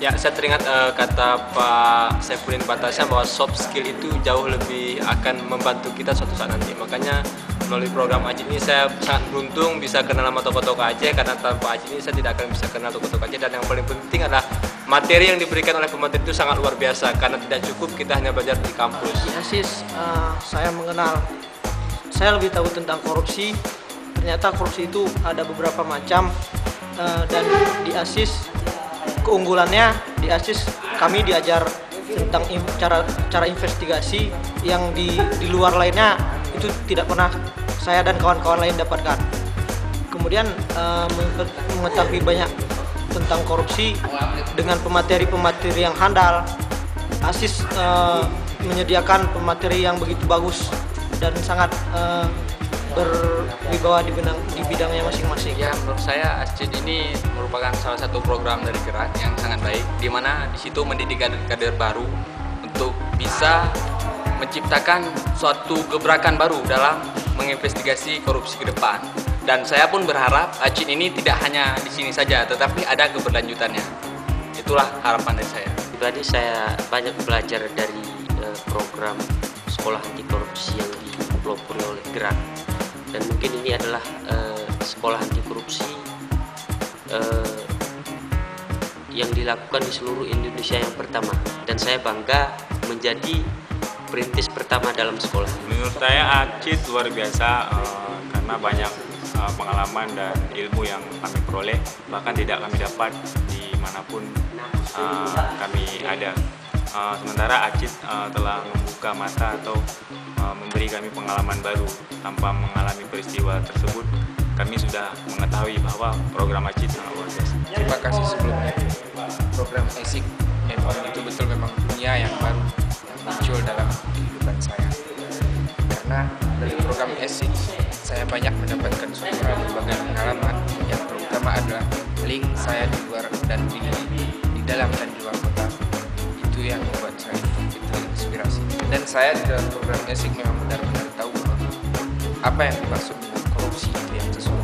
Ya, saya teringat kata Pak Saifuddin Batasan bahwa soft skill itu jauh lebih akan membantu kita suatu saat nanti. Makanya melalui program AJID ini saya sangat beruntung bisa kenal sama tokoh-tokoh Aceh, karena tanpa AJID ini saya tidak akan bisa kenal tokoh-tokoh Aceh. Dan yang paling penting adalah materi yang diberikan oleh pemateri itu sangat luar biasa, karena tidak cukup kita hanya belajar di kampus. Di ASIS saya lebih tahu tentang korupsi. Ternyata korupsi itu ada beberapa macam, dan di ASIS keunggulannya di ASIS kami diajar tentang cara investigasi yang di luar lainnya itu tidak pernah saya dan kawan-kawan lain dapatkan. Kemudian mengetahui banyak tentang korupsi dengan pemateri-pemateri yang handal. ASIS menyediakan pemateri yang begitu bagus dan sangat berwibawa di bidangnya masing-masing. Ya, menurut saya ASJID ini merupakan salah satu program dari Gerak yang sangat baik, di mana di situ mendidik kader baru untuk bisa menciptakan suatu gebrakan baru dalam menginvestigasi korupsi ke depan. Dan saya pun berharap ASJID ini tidak hanya di sini saja, tetapi ada keberlanjutannya. Itulah harapan dari saya. Pribadi saya banyak belajar dari program sekolah anti korupsi yang dipelopori oleh Gerak. Dan mungkin ini adalah sekolah anti korupsi yang dilakukan di seluruh Indonesia yang pertama, dan saya bangga menjadi perintis pertama dalam sekolah. Menurut saya ASJID luar biasa karena banyak pengalaman dan ilmu yang kami peroleh, bahkan tidak kami dapat dimanapun kami ada. Sementara ASJID telah membuka mata atau memberi kami pengalaman baru. Tanpa mengalami peristiwa tersebut, kami sudah mengetahui bahwa program ASJID sangat luar biasa. Terima kasih sebelumnya. Program ASIK memang betul-betul memang dunia yang baru yang muncul dalam kehidupan saya. Karena dari program ASIK saya banyak mendapatkan suatu berbagai pengalaman, yang terutama adalah link saya di luar dan di dalam dan di luar kota. Itu yang membuat saya terinspirasi. Dan saya di dalam program ASIK memang benar-benar tahu apa yang dimaksud dengan korupsi itu yang sesuai.